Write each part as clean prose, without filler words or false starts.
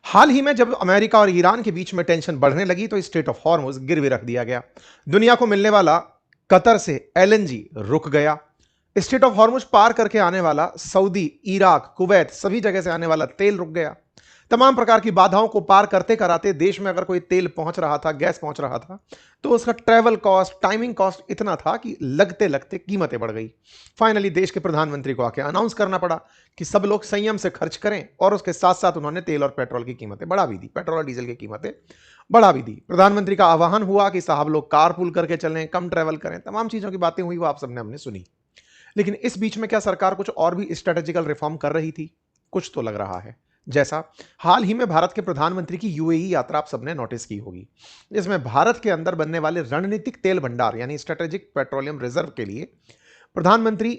हाल ही में जब अमेरिका और ईरान के बीच में टेंशन बढ़ने लगी तो स्ट्रेट ऑफ हॉर्मुज गिरवी रख दिया गया। दुनिया को मिलने वाला कतर से एलएनजी रुक गया। स्ट्रेट ऑफ हॉर्मुज पार करके आने वाला सऊदी, इराक, कुवैत सभी जगह से आने वाला तेल रुक गया। तमाम प्रकार की बाधाओं को पार करते कराते देश में अगर कोई तेल पहुंच रहा था, गैस पहुंच रहा था, तो उसका ट्रैवल कॉस्ट, टाइमिंग कॉस्ट इतना था कि लगते लगते कीमतें बढ़ गई। फाइनली देश के प्रधानमंत्री को आके अनाउंस करना पड़ा कि सब लोग संयम से खर्च करें, और उसके साथ साथ उन्होंने तेल और पेट्रोल की कीमतें बढ़ा भी दी, पेट्रोल और डीजल की कीमतें बढ़ा भी दी। प्रधानमंत्री का आह्वान हुआ कि साहब लोग कारपूल करके चलें, कम ट्रैवल करें, तमाम चीजों की बातें हुई, वो आप सबने हमने सुनी। लेकिन इस बीच में क्या सरकार कुछ और भी स्ट्रेटेजिकल रिफॉर्म कर रही थी? कुछ तो लग रहा है। जैसा हाल ही में भारत के प्रधानमंत्री की यूएई यात्रा आप सबने नोटिस की होगी, जिसमें भारत के अंदर बनने वाले रणनीतिक तेल भंडार यानी स्ट्रेटेजिक पेट्रोलियम रिजर्व के लिए प्रधानमंत्री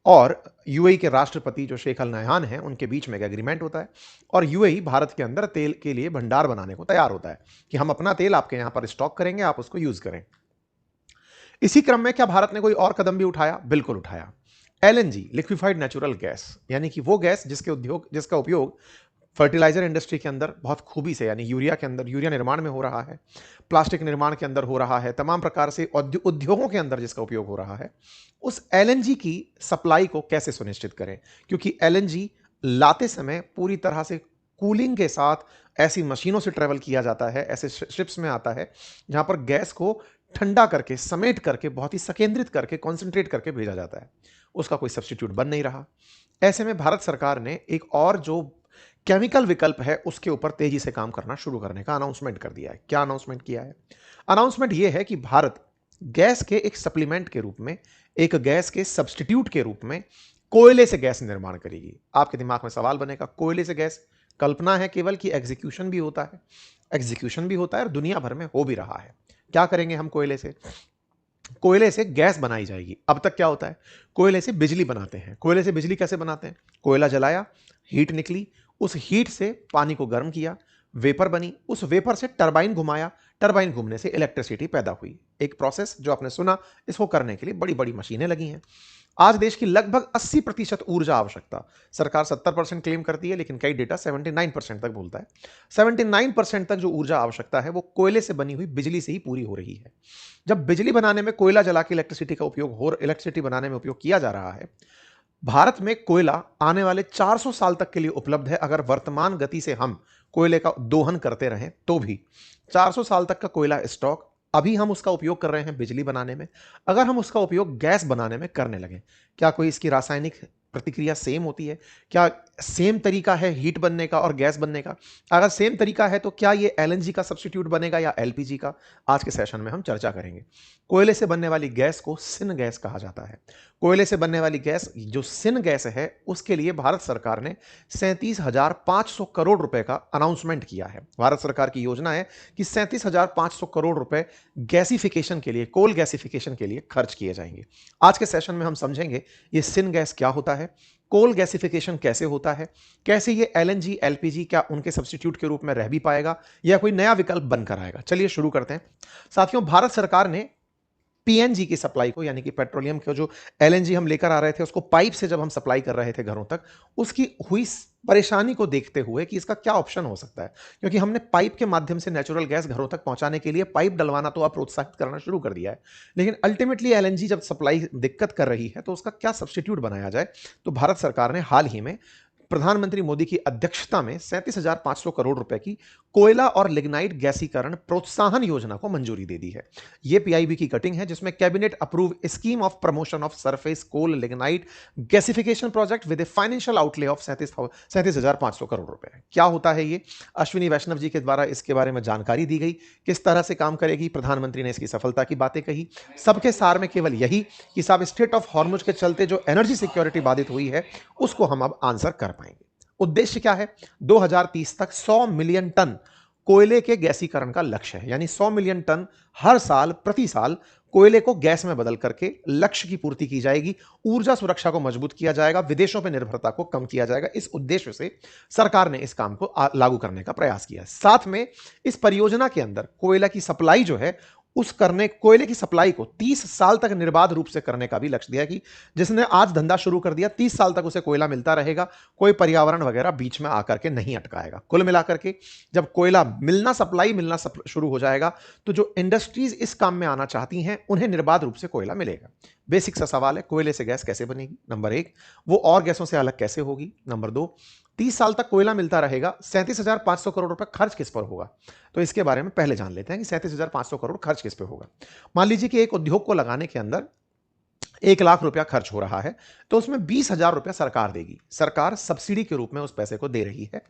और यूएई के राष्ट्रपति जो शेख अल नहयान हैं उनके बीच में एक एग्रीमेंट होता है, और यूएई भारत के अंदर तेल के लिए भंडार बनाने को तैयार होता है कि हम अपना तेल आपके यहां पर स्टॉक करेंगे, आप उसको यूज करें। इसी क्रम में क्या भारत ने कोई और कदम भी उठाया? बिल्कुल उठाया। एलएनजी, लिक्विफाइड नेचुरल गैस, यानी कि वो गैस जिसका उपयोग फर्टिलाइजर इंडस्ट्री के अंदर बहुत खूबी से, यानी यूरिया के अंदर, यूरिया निर्माण में हो रहा है, प्लास्टिक निर्माण के अंदर हो रहा है, तमाम प्रकार से उद्योगों के अंदर जिसका उपयोग हो रहा है, उस एलएनजी की सप्लाई को कैसे सुनिश्चित करें? क्योंकि एलएनजी लाते समय पूरी तरह से कूलिंग के साथ ऐसी मशीनों से ट्रेवल किया जाता है, ऐसे शिप्स में आता है जहां पर गैस को ठंडा करके, समेट करके, बहुत ही संकेंद्रित करके, कॉन्सेंट्रेट करके भेजा जाता है। उसका कोई सब्स्टिट्यूट बन नहीं रहा। ऐसे में भारत सरकार ने एक और जो केमिकल विकल्प है उसके ऊपर तेजी से काम करना शुरू करने का अनाउंसमेंट कर दिया है। क्या अनाउंसमेंट किया है? अनाउंसमेंट यह है कि भारत गैस के एक सप्लीमेंट के रूप में, एक गैस के सब्स्टिट्यूट के रूप में कोयले से गैस निर्माण करेगी। आपके दिमाग में सवाल बनेगा, कोयले से गैस? कल्पना है केवल कि एग्जीक्यूशन भी होता है। एग्जीक्यूशन भी होता है और दुनिया भर में हो भी रहा है। क्या करेंगे हम कोयले से? कोयले से गैस बनाई जाएगी। अब तक क्या होता है? कोयले से बिजली बनाते हैं। कोयले से बिजली कैसे बनाते हैं? कोयला जलाया, हीट निकली, उस हीट से पानी को गर्म किया, वेपर बनी, उस वेपर से टरबाइन घुमाया, टरबाइन घूमने से इलेक्ट्रिसिटी पैदा हुई। एक प्रोसेस जो आपने सुना, इसको करने के लिए बड़ी बड़ी मशीनें लगी हैं। आज देश की लगभग 80% ऊर्जा आवश्यकता, सरकार 70% क्लेम करती है लेकिन कई डेटा 79% तक बोलता है, 79% तक जो ऊर्जा आवश्यकता है वो कोयले से बनी हुई बिजली से ही पूरी हो रही है। जब बिजली बनाने में कोयला जला के इलेक्ट्रिसिटी बनाने में उपयोग किया जा रहा है, भारत में कोयला आने वाले 400 साल तक के लिए उपलब्ध है। अगर वर्तमान गति से हम कोयले का दोहन करते रहें तो भी 400 साल तक का कोयला स्टॉक। अभी हम उसका उपयोग कर रहे हैं बिजली बनाने में, अगर हम उसका उपयोग गैस बनाने में करने लगे, क्या कोई इसकी रासायनिक प्रतिक्रिया सेम होती है? क्या सेम तरीका है हीट बनने का और गैस बनने का? अगर सेम तरीका है तो क्या ये एलएनजी का सब्स्टिट्यूट बनेगा या एलपीजी का? आज के सेशन में हम चर्चा करेंगे। कोयले से बनने वाली गैस को सिन गैस कहा जाता है। कोयले से बनने वाली गैस जो सिन गैस है, उसके लिए भारत सरकार ने 37,500 करोड़ रुपए का अनाउंसमेंट किया है। भारत सरकार की योजना है कि 37,500 करोड़ रुपए गैसिफिकेशन के लिए, कोल गैसिफिकेशन के लिए खर्च किए जाएंगे। आज के सेशन में हम समझेंगे ये सिन गैस क्या होता है, कोल गैसिफिकेशन कैसे होता है, कैसे ये एलएनजी, एलपीजी क्या उनके सब्स्टिट्यूट के रूप में रह भी पाएगा या कोई नया विकल्प बनकर आएगा। चलिए शुरू करते हैं। साथियों, भारत सरकार ने पीएनजी की सप्लाई को, यानी कि पेट्रोलियम का जो एलएनजी हम लेकर आ रहे थे उसको पाइप से जब हम सप्लाई कर रहे थे घरों तक, उसकी हुई परेशानी को देखते हुए कि इसका क्या ऑप्शन हो सकता है, क्योंकि हमने पाइप के माध्यम से नेचुरल गैस घरों तक पहुंचाने के लिए पाइप डलवाना तो अब प्रोत्साहित करना शुरू कर दिया है, लेकिन अल्टीमेटली एलएनजी जब सप्लाई दिक्कत कर रही है तो उसका क्या सब्स्टिट्यूट बनाया जाए। तो भारत सरकार ने हाल ही में प्रधानमंत्री मोदी की अध्यक्षता में 37,500 करोड़ रुपए की कोयला और लिग्नाइट गैसीकरण प्रोत्साहन योजना को मंजूरी दे दी है। यह पीआईबी की कटिंग है जिसमें cabinet approve scheme of promotion of surface coal lignite gasification project with a financial outlay of 37,500 crore रुपए। क्या होता है ये? अश्विनी वैष्णव जी के द्वारा इसके बारे में जानकारी दी गई, किस तरह से काम करेगी, प्रधानमंत्री ने इसकी सफलता की बातें कही। सबके सार में केवल यही कि साहब स्ट्रेट ऑफ हॉर्मुज के चलते जो एनर्जी सिक्योरिटी बाधित हुई है उसको हम अब आंसर कर पाएंगे। उद्देश्य क्या है? 2030 तक 100 मिलियन टन कोयले के गैसीकरण का लक्ष्य है, यानी 100 मिलियन टन हर साल, प्रति साल कोयले को गैस में बदल करके लक्ष्य की पूर्ति की जाएगी। ऊर्जा सुरक्षा को मजबूत किया जाएगा, विदेशों पर निर्भरता को कम किया जाएगा। इस उद्देश्य से सरकार ने इस काम को लागू करने का प्रयास किया। साथ में इस परियोजना के अंदर कोयला की सप्लाई जो है उस करने कोयले की सप्लाई को 30 साल तक निर्बाध रूप से करने का भी लक्ष्य दिया कि जिसने आज धंधा शुरू कर दिया 30 साल तक उसे कोयला मिलता रहेगा, कोई पर्यावरण वगैरह बीच में आकर के नहीं अटकाएगा। कुल मिलाकर के जब कोयला मिलना शुरू हो जाएगा तो जो इंडस्ट्रीज इस काम में आना चाहती हैं उन्हें निर्बाध रूप से कोयला मिलेगा। बेसिक सा सवाल है, कोयले से गैस कैसे बनेगी? नंबर एक, वो और गैसों से अलग कैसे होगी? नंबर दो, 30 साल तक कोयला मिलता रहेगा, 37,500 करोड़ रुपए खर्च किस पर होगा? तो इसके बारे में पहले जान लेते हैं कि 37,500 करोड़ खर्च किस पे होगा। मान लीजिए कि एक उद्योग को लगाने के अंदर 1 लाख रुपया खर्च हो रहा है, तो उसमें 20,000 रुपया सरकार देगी। सरकार सब्सिडी के रूप में उस पैसे को दे रही है।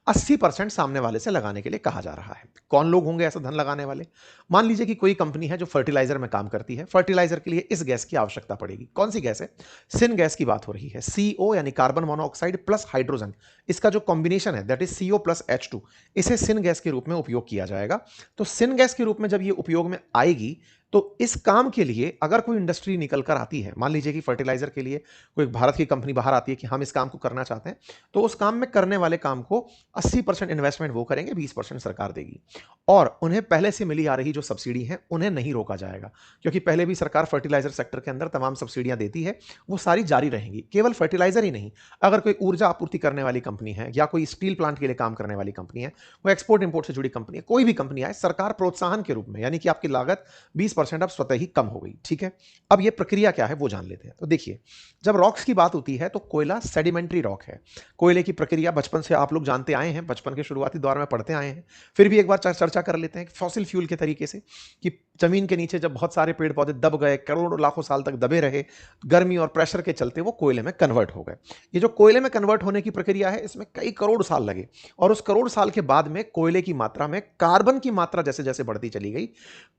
80% सामने वाले से लगाने के लिए कहा जा रहा है। कौन लोग होंगे ऐसा धन लगाने वाले? मान लीजिए कि कोई कंपनी है जो फर्टिलाइजर में काम करती है। फर्टिलाइजर के लिए इस गैस की आवश्यकता पड़ेगी। कौन सी गैस है? सिन गैस की बात हो रही है। CO यानी कार्बन मोनोऑक्साइड प्लस हाइड्रोजन, इसका जो कॉम्बिनेशन है that is CO plus H2, इसे सिन गैस के रूप में उपयोग किया जाएगा। तो सिन गैस के रूप में जब ये उपयोग में आएगी तो इस काम के लिए अगर कोई इंडस्ट्री निकल कर आती है, मान लीजिए कि फर्टिलाइजर के लिए कोई भारत की कंपनी बाहर आती है कि हम इस काम को करना चाहते हैं, तो उस काम में करने वाले काम को 80% इन्वेस्टमेंट वो करेंगे, 20% सरकार देगी। और उन्हें पहले से मिली आ रही जो सब्सिडी है उन्हें नहीं रोका जाएगा, क्योंकि पहले भी सरकार फर्टिलाइजर सेक्टर के अंदर तमाम सब्सिडियां देती है, वो सारी जारी रहेंगी। केवल फर्टिलाइजर ही नहीं, अगर कोई ऊर्जा आपूर्ति करने वाली कंपनी है या कोई स्टील प्लांट के लिए काम करने वाली कंपनी है, वो एक्सपोर्ट इंपोर्ट से जुड़ी कंपनी है, कोई भी कंपनी आए, सरकार प्रोत्साहन के रूप में, यानी कि आपकी लागत 20% अब स्वतः ही कम हो गई। ठीक है, अब ये प्रक्रिया क्या है वो जान लेते हैं। तो देखिए, जब रॉक्स की बात होती है तो कोयला सेडिमेंट्री रॉक है। कोयले की प्रक्रिया बचपन से आप लोग जानते आए हैं, बचपन के शुरुआती दौर में पढ़ते आए हैं, फिर भी एक बार चर्चा कर लेते हैं फॉसिल फ्यूल के तरीके से कि जमीन के नीचे जब बहुत सारे पेड़ पौधे दब गए, करोड़ों लाखों साल तक दबे रहे, गर्मी और प्रेशर के चलते वो कोयले में कन्वर्ट हो गए। ये जो कोयले में कन्वर्ट होने की प्रक्रिया है, इसमें कई करोड़ साल लगे, और उस करोड़ साल के बाद में कोयले की मात्रा में कार्बन की मात्रा जैसे जैसे बढ़ती चली गई,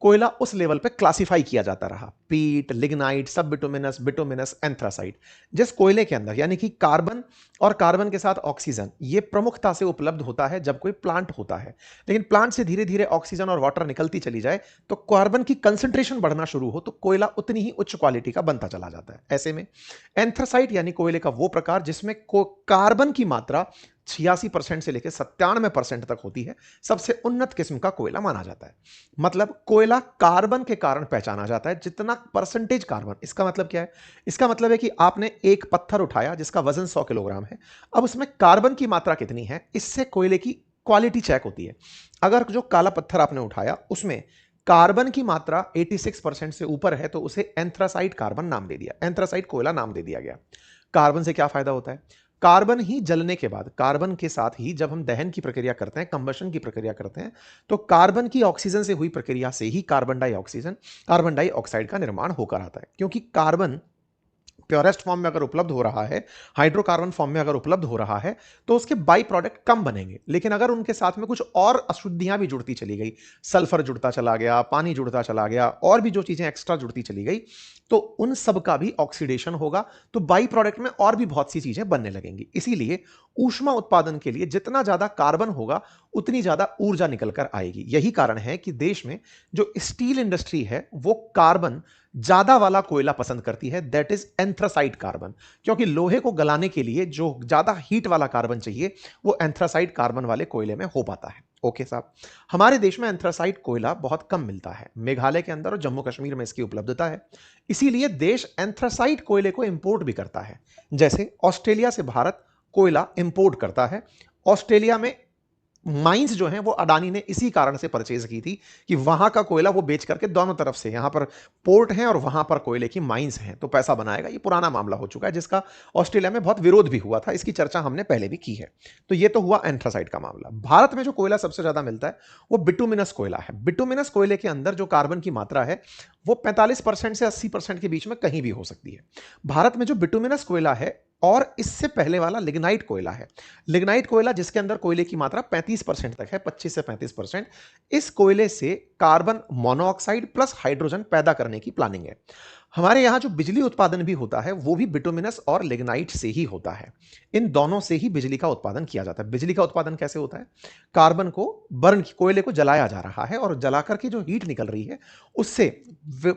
कोयला उस लेवल पे क्लासिफाई किया जाता रहा, पीट, लिग्नाइट, सब बिटुमिनस, बिटुमिनस, एंथ्रासाइट। जिस कोयले के अंदर यानी कि कार्बन और कार्बन के साथ ऑक्सीजन ये प्रमुखता से उपलब्ध होता है जब कोई प्लांट होता है, लेकिन प्लांट से धीरे धीरे ऑक्सीजन और वाटर निकलती चली जाए तो कार्बन की कंसंट्रेशन बढ़ना शुरू हो तो कोयला उतनी ही उच्च क्वालिटी का बनता चला जाता है। ऐसे में एंथ्रासाइट यानी कोयले का वो प्रकार जिसमें कार्बन की मात्रा 86% से लेकर 97% तक होती है, सबसे उन्नत किस्म का कोयला माना जाता है। मतलब कोयला कार्बन के कारण पहचाना जाता है, जितना परसेंटेज कार्बन। इसका मतलब क्या है? इसका मतलब है कि आपने एक पत्थर उठाया जिसका वजन 100 किलोग्राम है, अब उसमें कार्बन की मात्रा कितनी है, इससे कोयले की क्वालिटी चेक होती है। अगर जो काला पत्थर आपने उठाया उसमें कार्बन की मात्रा 86% से ऊपर है तो उसे एंथ्रासाइट कार्बन नाम दे दिया, एंथ्रासाइट कोयला नाम दे दिया गया। कार्बन से क्या फायदा होता है? कार्बन ही जलने के बाद, कार्बन के साथ ही जब हम दहन की प्रक्रिया करते हैं, कंबशन की प्रक्रिया करते हैं, तो कार्बन की ऑक्सीजन से हुई प्रक्रिया से ही कार्बन डाइऑक्साइड का निर्माण होकर आता है। क्योंकि कार्बन प्योरेस्ट फॉर्म में अगर उपलब्ध हो रहा है, हाइड्रोकार्बन फॉर्म में अगर उपलब्ध हो रहा है, तो उसके बाई प्रोडक्ट कम बनेंगे। लेकिन अगर उनके साथ में कुछ और अशुद्धियां भी जुड़ती चली गई, सल्फर जुड़ता चला गया, पानी जुड़ता चला गया, और भी जो चीजें एक्स्ट्रा जुड़ती चली गई, तो उन सब का भी ऑक्सीडेशन होगा, तो बाई प्रोडक्ट में और भी बहुत सी चीजें बनने लगेंगी। इसीलिए ऊष्मा उत्पादन के लिए जितना ज्यादा कार्बन होगा उतनी ज्यादा ऊर्जा निकल कर आएगी। यही कारण है कि देश में जो स्टील इंडस्ट्री है वो कार्बन ज्यादा वाला कोयला पसंद करती है, दैट इज एंथ्रासाइट कार्बन। क्योंकि लोहे को गलाने के लिए जो ज्यादा हीट वाला कार्बन चाहिए वो एंथ्रासाइट कार्बन वाले कोयले में हो पाता है। ओके साहब, हमारे देश में एंथ्रासाइट कोयला बहुत कम मिलता है, मेघालय के अंदर और जम्मू कश्मीर में इसकी उपलब्धता है। इसीलिए देश एंथ्रासाइट कोयले को इंपोर्ट भी करता है। जैसे ऑस्ट्रेलिया से भारत कोयला इंपोर्ट करता है। ऑस्ट्रेलिया में माइंस जो हैं वो अडानी ने इसी कारण से परचेज की थी कि वहां का कोयला वो बेच करके दोनों तरफ से, यहां पर पोर्ट हैं और वहां पर कोयले की माइंस हैं, तो पैसा बनाएगा। ये पुराना मामला हो चुका है जिसका ऑस्ट्रेलिया में बहुत विरोध भी हुआ था, इसकी चर्चा हमने पहले भी की है। तो ये तो हुआ एंथ्रासाइट का मामला। भारत में जो कोयला सबसे ज्यादा मिलता है वो बिटुमिनस कोयला है। बिटुमिनस कोयले के अंदर जो कार्बन की मात्रा है वो 45% से 80% के बीच में कहीं भी हो सकती है। भारत में जो बिटुमिनस कोयला है और इससे पहले वाला लिग्नाइट कोयला है। लिग्नाइट कोयला जिसके अंदर कोयले की मात्रा 35% तक है, 25 से 35%। इस कोयले से कार्बन मोनोऑक्साइड प्लस हाइड्रोजन पैदा करने की प्लानिंग है। हमारे यहां जो बिजली उत्पादन भी होता है वो भी बिटुमिनस और लिग्नाइट से ही होता है। इन दोनों से ही बिजली का उत्पादन किया जाता है। बिजली का उत्पादन कैसे होता है? कार्बन को बर्न, कोयले को जलाया जा रहा है और जलाकर के जो हीट निकल रही है उससे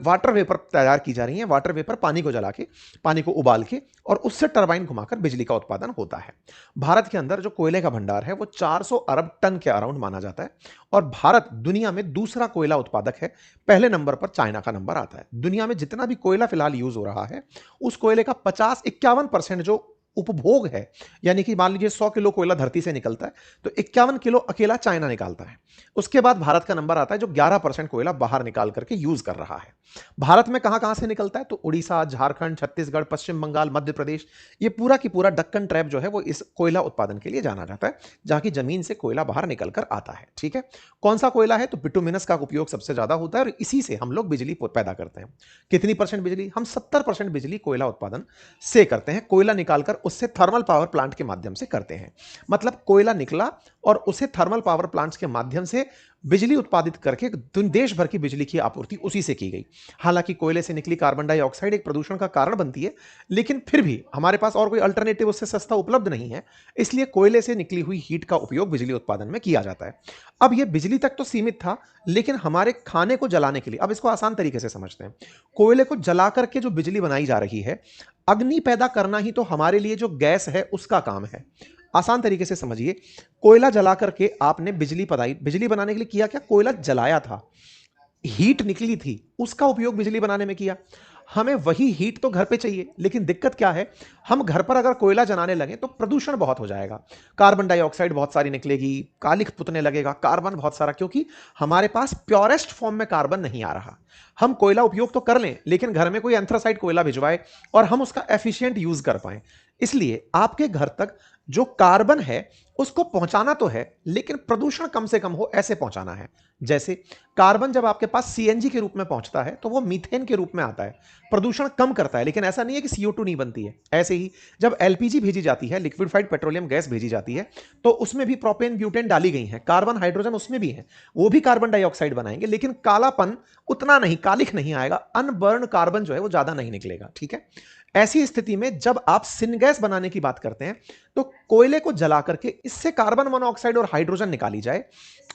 वाटर वेपर तैयार की जा रही है। वाटर वेपर पानी को जला के, पानी को उबाल के, और उससे टरबाइन घुमाकर बिजली का उत्पादन होता है। भारत के अंदर जो कोयले का भंडार है वो 400 अरब टन के अराउंड माना जाता है, और भारत दुनिया में दूसरा कोयला उत्पादक है। पहले नंबर पर चाइना का नंबर आता है। दुनिया में जितना भी कोयला फिलहाल यूज हो रहा है, उस कोयले का 50-51% जो उपभोग है, यानी कि मान लीजिए 100 किलो कोयला धरती से निकलता है, तो 51 किलो अकेला चाइना निकालता है। उसके बाद भारत का नंबर आता है जो 11% कोयला बाहर निकाल करके यूज कर रहा है। भारत में कहां कहां से निकलता है, तो उड़ीसा, झारखंड, छत्तीसगढ़, पश्चिम बंगाल, मध्य प्रदेश, ये पूरा की पूरा दक्कन ट्रैप जो है वो इस कोयला उत्पादन के लिए जाना जाता है, जहां की जमीन से कोयला बाहर निकल कर आता है। ठीक है, कौन सा कोयला है, तो बिटुमिनस का उपयोग सबसे ज्यादा होता है और इसी से हम लोग बिजली पैदा करते हैं। कितनी परसेंट बिजली, हम 70% बिजली कोयला उत्पादन से करते हैं। कोयला निकालकर उससे थर्मल पावर प्लांट के माध्यम से करते हैं। मतलब कोयला निकला और उसे थर्मल पावर प्लांट्स के माध्यम से बिजली उत्पादित करके देश भर की बिजली की आपूर्ति उसी से की गई। हालांकि कोयले से निकली कार्बन डाइऑक्साइड एक प्रदूषण का कारण बनती है, लेकिन फिर भी हमारे पास और कोई अल्टरनेटिव उससे सस्ता उपलब्ध नहीं है, इसलिए कोयले से निकली हुई हीट का उपयोग बिजली उत्पादन में किया जाता है। अब यह बिजली तक तो सीमित था, लेकिन हमारे खाने को जलाने के लिए, अब इसको आसान तरीके से समझते हैं। कोयले को जला करके जो बिजली बनाई जा रही है, अग्नि पैदा करना ही तो हमारे लिए जो गैस है उसका काम है। आसान तरीके से समझिए, कोयला जला करके आपने बिजली बनाई, बिजली बनाने के लिए किया क्या, कोयला जलाया था, हीट निकली थी, उसका उपयोग बिजली बनाने में किया। हमें वही हीट तो घर पे चाहिए, लेकिन दिक्कत क्या है, हम घर पर अगर कोयला जलाने लगे तो प्रदूषण बहुत हो जाएगा, कार्बन डाइऑक्साइड बहुत सारी निकलेगी, कालिख पुतने लगेगा, कार्बन बहुत सारा, क्योंकि हमारे पास प्योरेस्ट फॉर्म में कार्बन नहीं आ रहा। हम कोयला उपयोग तो कर लें, लेकिन घर में कोई एंथ्रासाइड कोयला भिजवाए और हम उसका एफिशिएंट यूज कर पाए। इसलिए आपके घर तक जो कार्बन है उसको पहुंचाना तो है, लेकिन प्रदूषण कम से कम हो ऐसे पहुंचाना है। जैसे कार्बन जब आपके पास सीएनजी के रूप में पहुंचता है तो वो मीथेन के रूप में आता है, प्रदूषण कम करता है, लेकिन ऐसा नहीं है कि CO2 नहीं बनती है। ऐसे ही जब एलपीजी भेजी जाती है, लिक्विफाइड पेट्रोलियम गैस भेजी जाती है, तो उसमें भी प्रोपेन ब्यूटेन डाली गई है, कार्बन हाइड्रोजन उसमें भी है, वो भी कार्बन डाइऑक्साइड बनाएंगे, लेकिन कालापन उतना नहीं, कालिख नहीं आएगा, अनबर्न कार्बन जो है वो ज्यादा नहीं निकलेगा। ठीक है, ऐसी स्थिति में जब आप सिनगैस बनाने की बात करते हैं, तो कोयले को जला करके इससे कार्बन मोनोऑक्साइड और हाइड्रोजन निकाली जाए,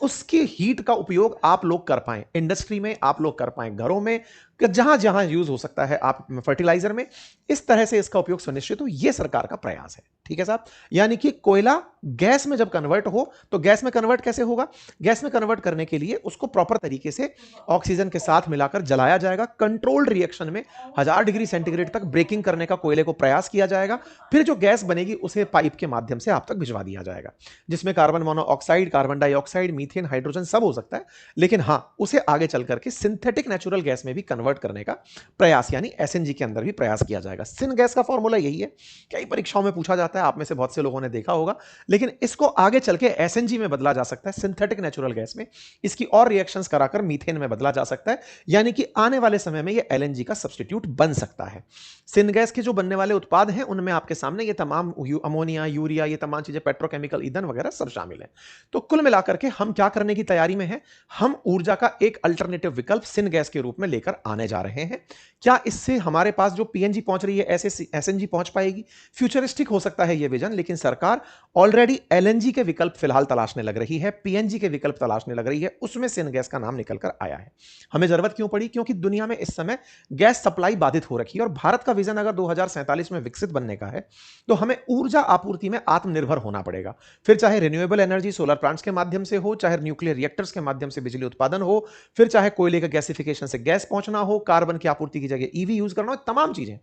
उसकी हीट का उपयोग आप लोग कर पाएं, इंडस्ट्री में आप लोग कर पाएं, घरों में, जहां जहां यूज हो सकता है, आप फर्टिलाइजर में, इस तरह से इसका उपयोग सुनिश्चित हो, यह सरकार का प्रयास है। ठीक है साहब, यानी कि कोयला गैस में जब कन्वर्ट हो, तो गैस में कन्वर्ट कैसे होगा, गैस में कन्वर्ट करने के लिए उसको प्रॉपर तरीके से ऑक्सीजन के साथ मिलाकर जलाया जाएगा, कंट्रोल्ड रिएक्शन में 1000 डिग्री सेंटीग्रेड तक ब्रेकिंग करने का कोयले को प्रयास किया जाएगा, फिर जो गैस बनेगी उसे पाइप के माध्यम से आप तक भिजवा दिया जाएगा, जिसमें carbon monoxide, carbon dioxide, methane, hydrogen सब हो सकता है, लेकिन हां, उसे आगे चल करके सिंथेटिक नेचुरल गैस में भी कन्वर्ट करने का प्रयास, यानी एसएनजी के अंदर भी प्रयास किया जाएगा। सिन गैस का फॉर्मूला यही है, कई परीक्षाओं में पूछा जाता है, आप में से बहुत से लोगों ने देखा होगा, लेकिन इसको आगे चल के एसएनजी में बदला जा सकता है, सिंथेटिक नेचुरल गैस में, इसकी और रिएक्शंस कराकर मीथेन में बदला जा सकता है, यानी कि आने वाले समय में यह एलएनजी का सब्स्टिट्यूट बन सकता है। सिन गैस के जो बनने वाले उत्पाद हैं, उनमें आपके सामने ये तमाम अमोनिया, यूरिया, ये तमाम चीजें, पेट्रोकेमिकल, ईंधन वगैरह सब शामिल है। तो कुल मिलाकर के हम क्या करने की तैयारी में हैं, हम ऊर्जा का एक अल्टरनेटिव विकल्प सिन गैस के रूप में लेकर आने जा रहे हैं। क्या इससे हमारे पास जो पीएनजी पहुंच रही है, ऐसे एसएनजी पहुंच पाएगी? फ्यूचरिस्टिक हो सकता है यह विजन, लेकिन सरकार ऑलरेडी एलएनजी के विकल्प फिलहाल तलाशने लग रही है, पीएनजी के विकल्प तलाशने लग रही है, उसमें सिन गैस का नाम निकल कर आया है। हमें जरूरत क्यों पड़ी? क्योंकि दुनिया में इस समय गैस सप्लाई बाधित हो रखी है, और भारत का विजन अगर 2047 में विकसित बनने का है, तो हमें ऊर्जा आपूर्ति में आत्मनिर्भर होना पड़ेगा। फिर चाहे रिन्यूएबल एनर्जी, सोलर प्लांट्स के माध्यम से हो, चाहे न्यूक्लियर रिएक्टर्स के माध्यम से बिजली उत्पादन हो, फिर चाहे कोयले का गैसिफिकेशन से गैस पहुंचना हो, कार्बन की आपूर्ति की जगह ईवी यूज करना हो, तमाम चीजें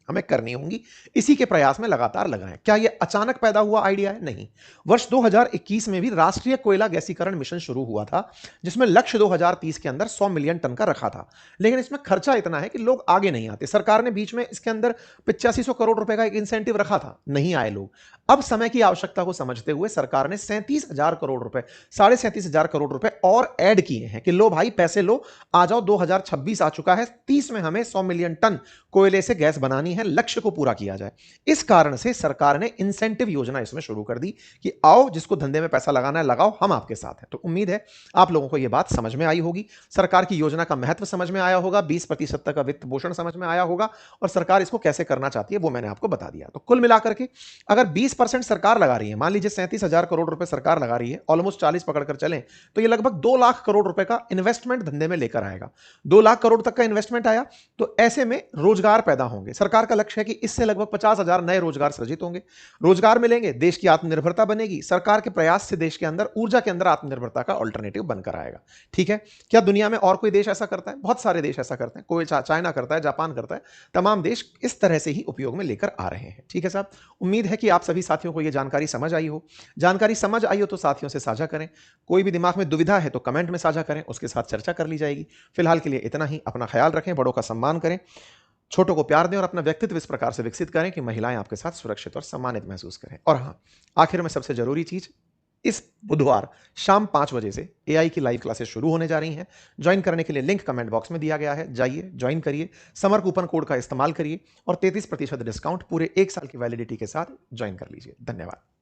हमें करनी होंगी। इसी के प्रयास में लगातार लगा है। क्या यह अचानक पैदा हुआ आइडिया है? नहीं। वर्ष 2021 में भी राष्ट्रीय कोयला गैसीकरण मिशन शुरू हुआ था, जिसमें लक्ष्य 2030 के अंदर 100 मिलियन टन का रखा था, लेकिन इसमें खर्चा इतना है कि लोग आगे नहीं आते। सरकार ने बीच में इसके अंदर 8500 करोड़ रुपए का एक इंसेंटिव रखा था, नहीं आए लोग। अब समय की आवश्यकता को समझते हुए सरकार ने 37,000 करोड़ रुपए, 37,500 करोड़ रुपए और ऐड किए हैं कि लो भाई पैसे लो, आ जाओ, 2026 आ चुका है, 30 में हमें 100 मिलियन टन कोयले से गैस बनानी है, लक्ष्य को पूरा किया जाए। इस कारण से सरकार ने इंसेंटिव योजना इसमें शुरू कर दी कि आओ, जिसको धंधे में पैसा लगाना है लगाओ, हम आपके साथ हैं। तो उम्मीद है आप लोगों को यह बात समझ में आई होगी, सरकार की योजना का महत्व समझ में आया होगा, 20% तक का वित्त पोषण समझ में आया होगा, और सरकार इसको कैसे करना चाहती है वो मैंने आपको बता दिया। तो कुल मिलाकर के अगर 20% सरकार लगा रही है, मान लीजिए 37,000 करोड़ रुपए सरकार लगा रही है, ऑलमोस्ट 40 पकड़कर चलें, तो ये लगभग 2 लाख करोड़ रुपए का इन्वेस्टमेंट धंधे में लेकर आएगा। 2 लाख करोड़ तक का इन्वेस्टमेंट आया तो ऐसे में रोजगार रोजगार पैदा होंगे। सरकार का लक्ष्य है कि इससे लगभग 50,000 नए रोजगार सृजित होंगे। रोजगार मिलेंगे, देश की आत्मनिर्भरता बनेगी। सरकार के प्रयास से देश के अंदर ऊर्जा के अंदर आत्मनिर्भरता का अल्टरनेटिव बनकर आएगा। ठीक है, क्या दुनिया में और कोई देश ऐसा करता है? बहुत सारे देश ऐसा करते हैं। कोई चाइना करता है, जापान करता है। तमाम देश इस तरह से ही उपयोग में लेकर आ रहे हैं। ठीक है साहब, उम्मीद है कि आप सभी साथियों को यह जानकारी समझ आई हो। जानकारी समझ आई हो तो साथियों से साझा करें। कोई भी दिमाग में दुविधा है तो कमेंट में साझा करें, उसके साथ चर्चा कर ली जाएगी। फिलहाल के लिए इतना ही। अपना ख्याल रखें, बड़ों का सम्मान करें, छोटों को प्यार दें और अपना व्यक्तित्व इस प्रकार से विकसित करें कि महिलाएं आपके साथ सुरक्षित और सम्मानित महसूस करें। और हाँ, आखिर में सबसे जरूरी चीज, इस बुधवार शाम 5 बजे से एआई की लाइव क्लासेस शुरू होने जा रही हैं। ज्वाइन करने के लिए लिंक कमेंट बॉक्स में दिया गया है, जाइए ज्वाइन करिए, समर कूपन कोड का इस्तेमाल करिए और 33% डिस्काउंट पूरे 1 साल की वैलिडिटी के साथ ज्वाइन कर लीजिए। धन्यवाद।